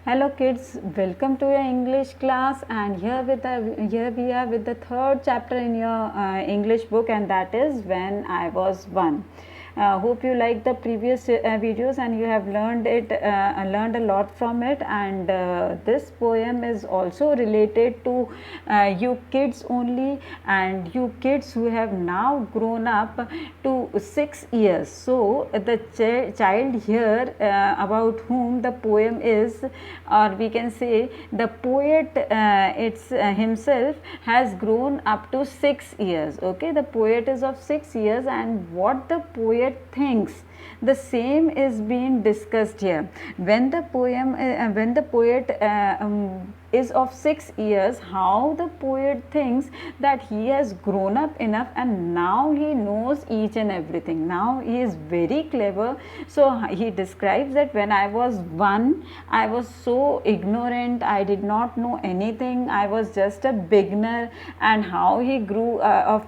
Hello kids, welcome to your English class, and here we are with the third chapter in your English book, and that is When I Was One. Hope you liked the previous videos and you have learned a lot from it, and this poem is also related to you kids only, and you kids who have now grown up to 6 years. So the child here about whom the poem is, or we can say the poet himself has grown up to 6 years. Okay, the poet is of 6 years, and what the poet thinks, the same is being discussed here. When the poet is of 6 years, how the poet thinks that he has grown up enough and now he knows each and everything. Now he is very clever. So he describes that when I was one, I was so ignorant, I did not know anything, I was just a beginner, and how he grew of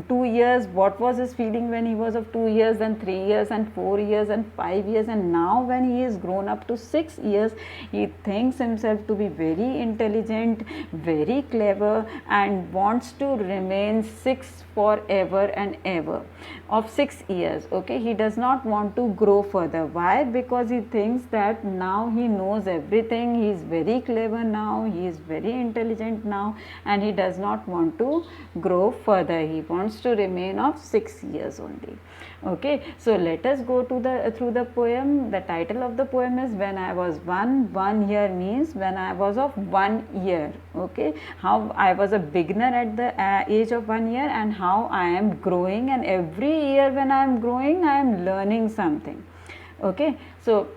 2 years, what was his feeling when he was of 2 years, and 3 years, and 4 years, and 5 years, and now when he is grown up to 6 years, he thinks himself to be very intelligent, very clever, and wants to remain 6 forever and ever, of 6 years. Okay, he does not want to grow further. Why? Because he thinks that now he knows everything, he is very clever now, he is very intelligent now, and he does not want to grow further. He wants to remain of 6 years only. Okay, so let us go to through the poem. The title of the poem is When I Was One. One here means when I was of 1 year. Okay, how I was a beginner at the age of 1 year, and how I am growing, and every year when I am growing, I am learning something. Okay, so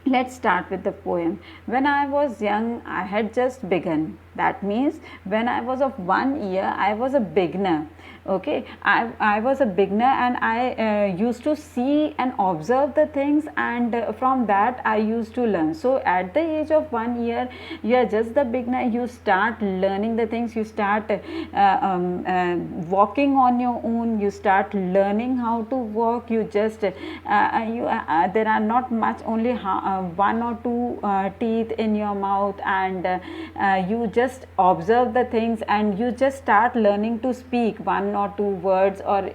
let's start with the poem. When I was young, I had just begun. That means when I was of 1 year, I was a beginner. Okay, I was a beginner, and I used to see and observe the things, and from that I used to learn. So at the age of 1 year, you are just the beginner, you start learning the things, you start walking on your own, you start learning how to walk, you just there are not much, only one or two teeth in your mouth, and you just observe the things, and you just start learning to speak one or two words, or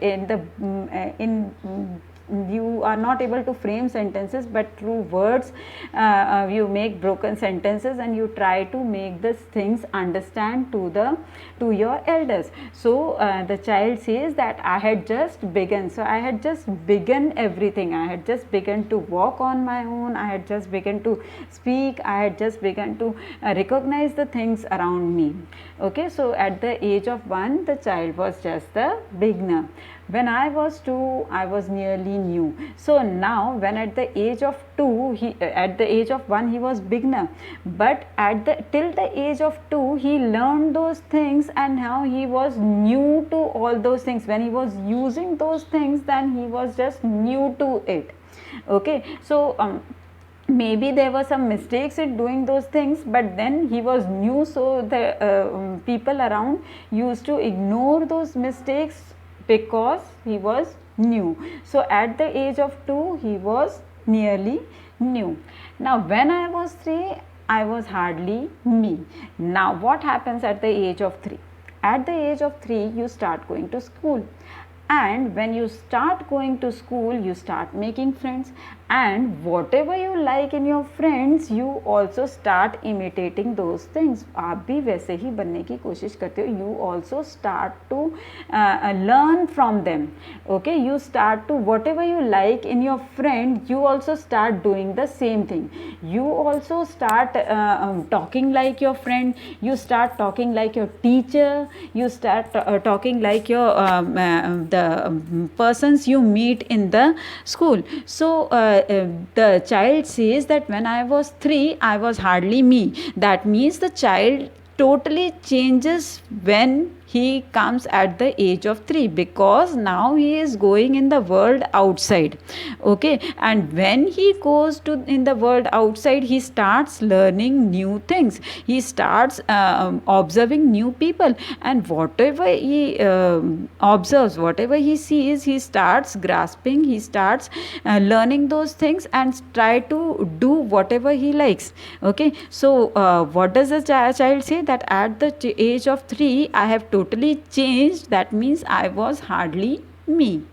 you are not able to frame sentences, but through words you make broken sentences, and you try to make these things understand to your elders. So the child says that I had just begun. So I had just begun everything. I had just begun to walk on my own, I had just begun to speak, I had just begun to recognize the things around me. Okay, so at the age of 1, the child was just the beginner. When I was 2, I was nearly new. So now when at the age of 2, at the age of 1 he was beginner, but till the age of 2 he learned those things, and now he was new to all those things. When he was using those things, then he was just new to it. Okay, so maybe there were some mistakes in doing those things, but then he was new, so the people around used to ignore those mistakes because he was new. So at the age of 2 he was nearly new. Now when I was 3, I was hardly me. Now what happens at the age of 3? At the age of 3 you start going to school, and when you start going to school, you start making friends, and whatever you like in your friends, you also start imitating those things. आप भी वैसे ही बनने की कोशिश करते हो. You also start to learn from them. Okay, you start to, whatever you like in your friend, you also start doing the same thing. You also start talking like your friend, you start talking like your teacher, you start talking like your the persons you meet in the school. So the child says that when I was 3, I was hardly me. That means the child totally changes when he comes at the age of 3, because now he is going in the world outside. Okay, and when he goes to in the world outside, he starts learning new things, he starts observing new people, and whatever he observes, whatever he sees, he starts grasping, he starts learning those things and try to do whatever he likes. Okay, so what does the child say? That at the age of 3 I have totally changed, that means I was hardly me.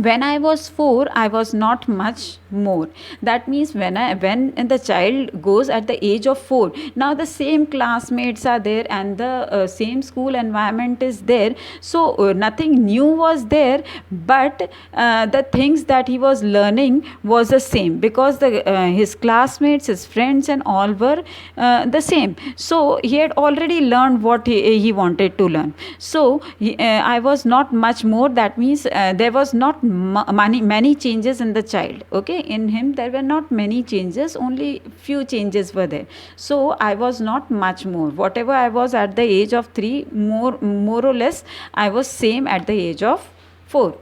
When I was 4, I was not much more. That means when the child goes at the age of 4, now the same classmates are there and the same school environment is there, so nothing new was there, but the things that he was learning was the same, because his classmates, his friends and all were the same. So he had already learned what he wanted to learn. So I was not much more, that means there was not many changes in the child. Okay, in him there were not many changes, only few changes were there. So I was not much more, whatever I was at the age of 3, more or less I was same at the age of 4.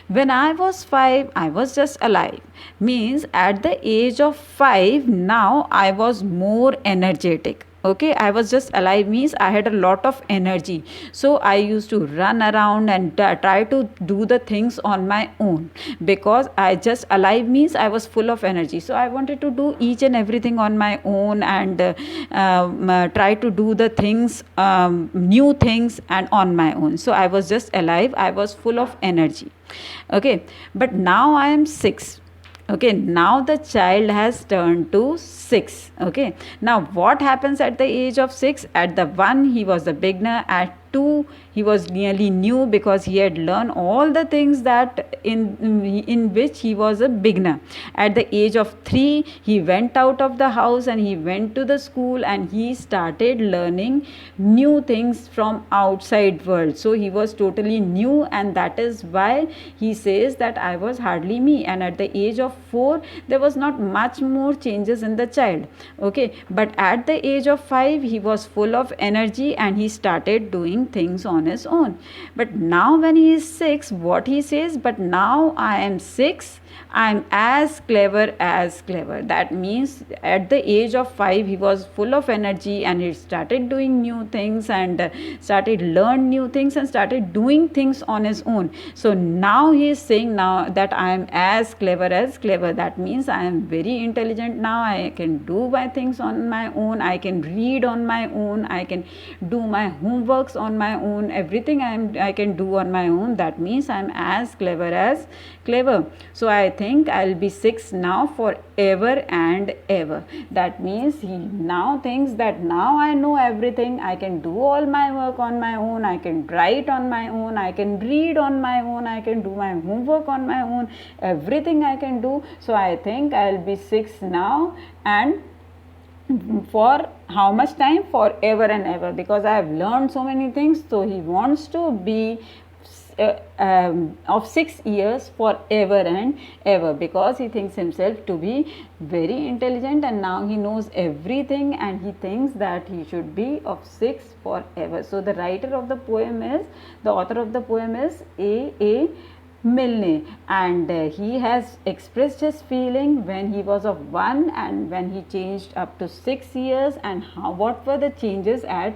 When I was 5, I was just alive. Means at the age of 5, now I was more energetic. Okay, I was just alive means I had a lot of energy, so I used to run around and try to do the things on my own, because I just alive means I was full of energy, so I wanted to do each and everything on my own, and try to do the things, new things and on my own. So I was just alive, I was full of energy. Okay, but now I am 6. Okay, now the child has turned to 6. Okay, now what happens at the age of 6? At the 1 he was a beginner, at 2 he was nearly new, because he had learned all the things that in which he was a beginner. At the age of 3 he went out of the house and he went to the school, and he started learning new things from outside world. So he was totally new, and that is why he says that I was hardly me. And at the age of 4 there was not much more changes in the child. Okay, but at the age of 5 he was full of energy and he started doing things on his own. But now when he is 6, what he says? But now I am 6, I am as clever as clever. That means at the age of 5 he was full of energy and he started doing new things and started learn new things and started doing things on his own. So now he is saying now that I am as clever as clever. That means I am very intelligent now. I can do my things on my own. I can read on my own. I can do my homeworks on my own. Everything I can do on my own. That means I am as clever. So I think I'll be 6 now forever and ever. That means he now thinks that now I know everything. I can do all my work on my own. I can write on my own. I can read on my own. I can do my homework on my own. Everything I can do. So I think I'll be 6 now, and for how much time? Forever and ever, because I have learned so many things. So he wants to be of 6 years forever and ever, because he thinks himself to be very intelligent and now he knows everything, and he thinks that he should be of 6 forever. So the author of the poem is A. Milne, and he has expressed his feeling when he was of 1 and when he changed up to 6 years, and what were the changes at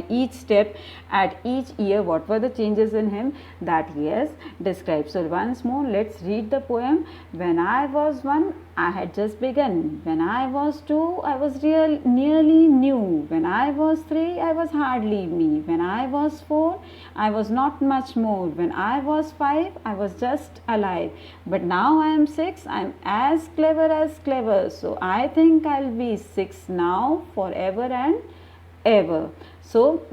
each step, at each year, what were the changes in him, that he has described. So once more, let's read the poem. When I was 1, I had just begun. When I was 2, I was nearly new. When I was 3, I was hardly me. When I was 4, I was not much more. When I was 5, I was just alive. But now I am 6, I am as clever. So I think I'll be 6 now, forever and ever. So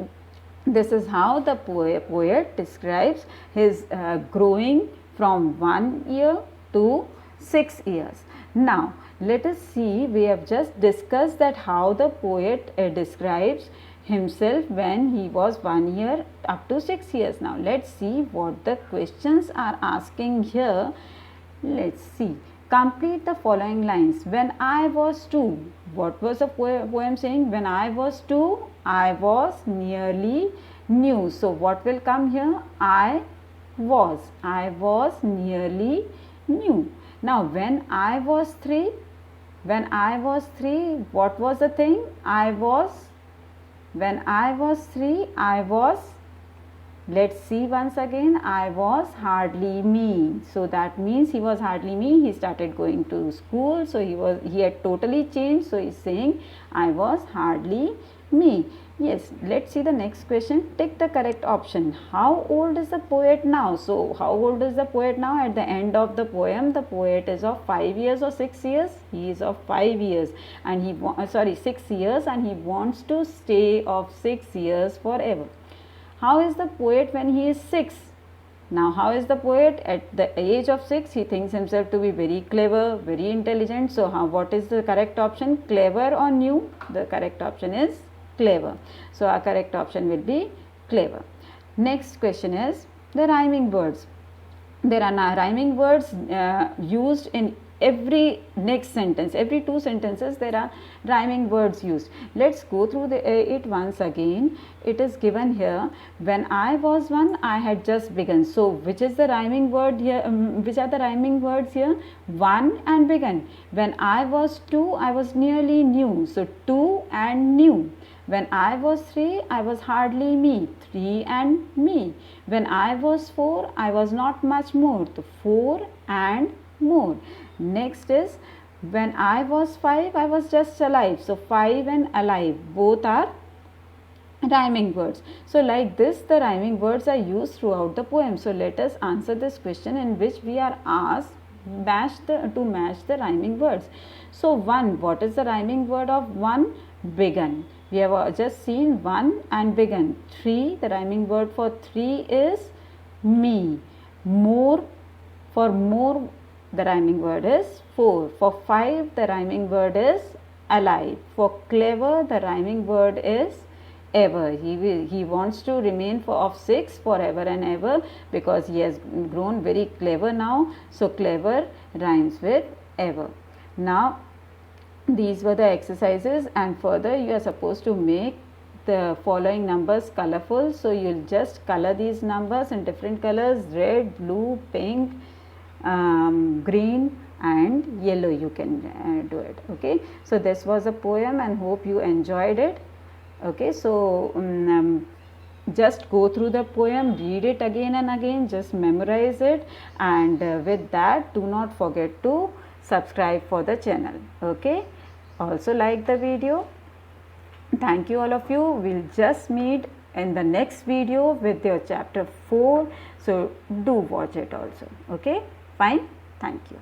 this is how the poet describes his growing from 1 year to 6 years. Now let us see, we have just discussed that how the poet describes himself when he was 1 year up to 6 years. Now let's see what the questions are asking here. Let's see. Complete the following lines. When I was 2, what was the poem saying? When I was 2, I was nearly new. So what will come here? I was nearly new. Now when I was 3, what was the thing? When I was 3, let's see once again, I was hardly me. So that means he was hardly me. He started going to school. So he had totally changed. So he's saying I was hardly me. Yes, let's see the next question. Take the correct option. How old is the poet now? So how old is the poet now? At the end of the poet is of 5 years or 6 years? He is of 5 years and 6 years, and he wants to stay of 6 years forever. How is the poet when he is 6? Now, how is the poet at the age of 6? He thinks himself to be very clever, very intelligent. So, what is the correct option? Clever or new? The correct option is clever. So, our correct option will be clever. Next question is the rhyming words. There are now rhyming words used in every next sentence. Every 2 sentences there are rhyming words used. Let's go through it once again. It is given here, when I was 1, I had just begun. So which is the rhyming word here? Which are the rhyming words here? 1 and begun. When I was 2, I was nearly new. So 2 and new. When I was 3, I was hardly me. 3 and me. When I was 4, I was not much more. So 4 and more. Next is, when I was 5, I was just alive. So 5 and alive, both are rhyming words. So like this, the rhyming words are used throughout the poem. So let us answer this question in which we are asked to match the rhyming words. So 1, what is the rhyming word of 1? Begun. We have just seen 1 and begun. 3, the rhyming word for 3 is me. More, for more, the rhyming word is 4. For 5, the rhyming word is alive. For clever, the rhyming word is ever. He wants to remain of 6 forever and ever, because he has grown very clever now. So clever rhymes with ever. Now these were the exercises, and further you are supposed to make the following numbers colorful. So you'll just color these numbers in different colors: red, blue, pink, green and yellow. You can do it. Okay, so this was a poem and hope you enjoyed it. Okay, so just go through the poem, read it again and again, just memorize it, and with that, do not forget to subscribe for the channel. Okay, also like the video. Thank you all of you. We'll just meet in the next video with your chapter 4. So do watch it also. Okay, fine. Thank you.